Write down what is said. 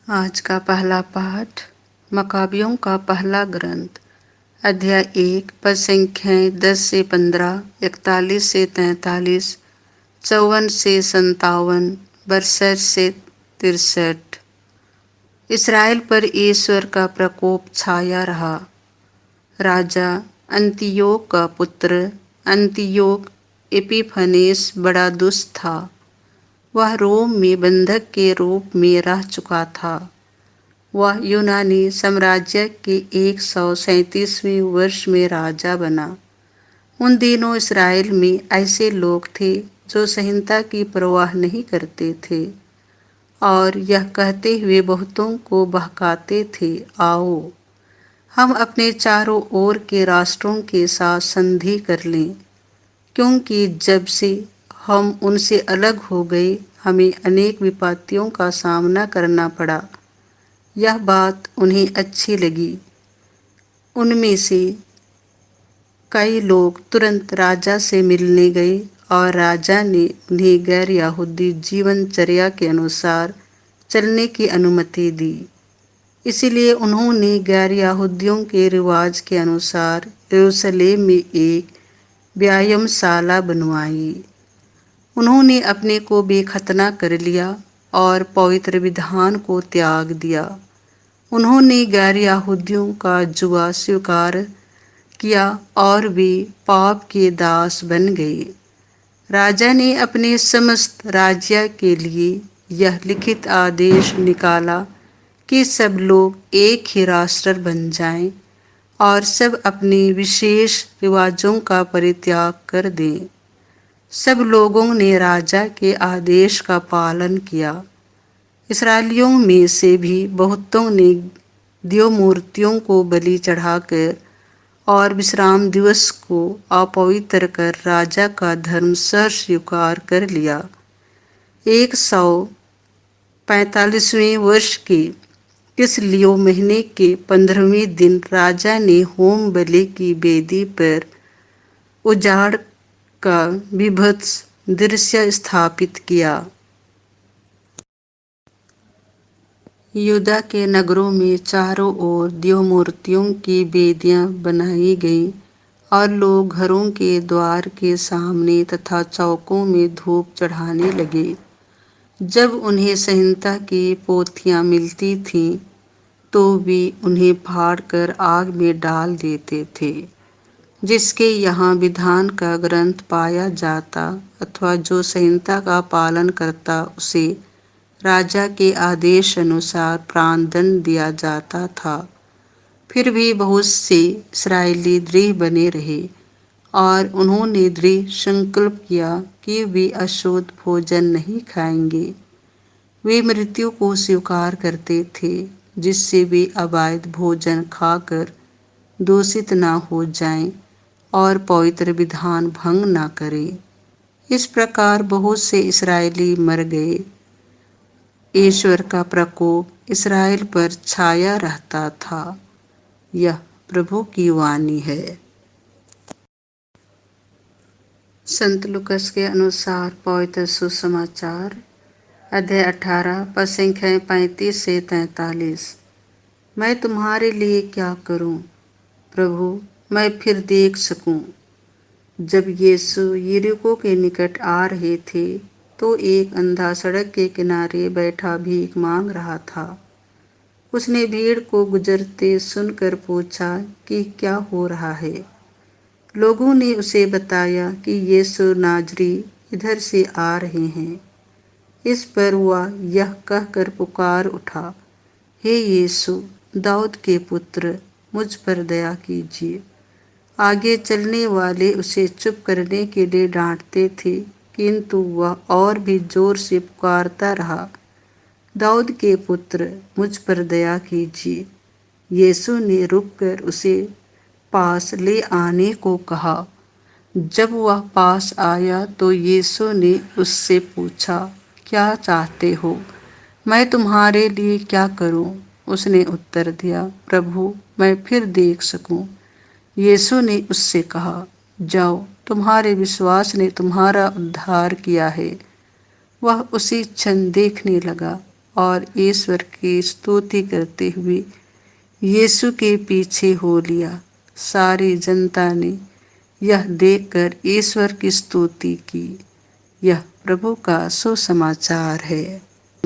आज का पहला पाठ मकाबियों का पहला ग्रंथ अध्याय 1 पद संख्याएं 10 से 15, 41 से 43, 54 से 57, 62 से 63। इसराइल पर ईश्वर का प्रकोप छाया रहा। राजा अंतियोक का पुत्र अंतियोक एपिफनेस बड़ा दुष्ट था। वह रोम में बंधक के रूप में रह चुका था। वह यूनानी साम्राज्य के 137वें वर्ष में राजा बना। उन दिनों इसराइल में ऐसे लोग थे जो संहिता की परवाह नहीं करते थे और यह कहते हुए बहुतों को बहकाते थे, आओ हम अपने चारों ओर के राष्ट्रों के साथ संधि कर लें, क्योंकि जब से हम उनसे अलग हो गए हमें अनेक विपत्तियों का सामना करना पड़ा। यह बात उन्हें अच्छी लगी। उनमें से कई लोग तुरंत राजा से मिलने गए और राजा ने उन्हें गैर यहूदी जीवनचर्या के अनुसार चलने की अनुमति दी। इसलिए उन्होंने गैर यहूदियों के रिवाज के अनुसार यरूशलेम में एक व्यायामशाला बनवाई। उन्होंने अपने को बेखतना कर लिया और पवित्र विधान को त्याग दिया। उन्होंने गैर यहूदियों का जुआ स्वीकार किया और वे पाप के दास बन गए। राजा ने अपने समस्त राज्य के लिए यह लिखित आदेश निकाला कि सब लोग एक ही राष्ट्र बन जाएं और सब अपने विशेष रिवाजों का परित्याग कर दें। सब लोगों ने राजा के आदेश का पालन किया। इसराइलियों में से भी बहुतों ने देव मूर्तियों को बलि चढ़ाकर और विश्राम दिवस को अपवित्र कर राजा का धर्म स्वीकार कर लिया। 145वें वर्ष के किसलियो महीने के 15वें दिन राजा ने होम बलि की वेदी पर उजाड़ का विभत्स दृश्य स्थापित किया। यहूदा के नगरों में चारों ओर देव मूर्तियों की वेदियां बनाई गईं और लोग घरों के द्वार के सामने तथा चौकों में धूप चढ़ाने लगे। जब उन्हें संहिता की पोथियां मिलती थीं तो वे उन्हें फाड़कर आग में डाल देते थे। जिसके यहाँ विधान का ग्रंथ पाया जाता अथवा जो संहिता का पालन करता उसे राजा के आदेश अनुसार प्राणदंड दिया जाता था। फिर भी बहुत से इस्राएली दृढ़ बने रहे और उन्होंने दृढ़ संकल्प किया कि वे अशुद्ध भोजन नहीं खाएंगे। वे मृत्यु को स्वीकार करते थे जिससे वे अवैध भोजन खाकर दूषित न हो जाएं और पवित्र विधान भंग न करें। इस प्रकार बहुत से इस्राएली मर गए। ईश्वर का प्रकोप इसराइल पर छाया रहता था। यह प्रभु की वाणी है। संत लूकास के अनुसार पवित्र सुसमाचार अध्याय 18 पद संख्याएं 35 से 43। मैं तुम्हारे लिए क्या करूं, प्रभु, मैं फिर देख सकूं। जब यीशु यरीहो के निकट आ रहे थे तो एक अंधा सड़क के किनारे बैठा भीख मांग रहा था। उसने भीड़ को गुजरते सुनकर पूछा कि क्या हो रहा है। लोगों ने उसे बताया कि यीशु नाजरी इधर से आ रहे हैं। इस पर वह यह कहकर पुकार उठा, हे यीशु, दाऊद के पुत्र, मुझ पर दया कीजिए। आगे चलने वाले उसे चुप करने के लिए डांटते थे, किंतु वह और भी जोर से पुकारता रहा, दाऊद के पुत्र, मुझ पर दया कीजिए। यीशु ने रुककर उसे पास ले आने को कहा। जब वह पास आया तो यीशु ने उससे पूछा, क्या चाहते हो, मैं तुम्हारे लिए क्या करूं? उसने उत्तर दिया, प्रभु, मैं फिर देख सकूं। यीशु ने उससे कहा, जाओ, तुम्हारे विश्वास ने तुम्हारा उद्धार किया है। वह उसी क्षण देखने लगा और ईश्वर की स्तुति करते हुए यीशु के पीछे हो लिया। सारी जनता ने यह देखकर ईश्वर की स्तुति की। यह प्रभु का सुसमाचार है।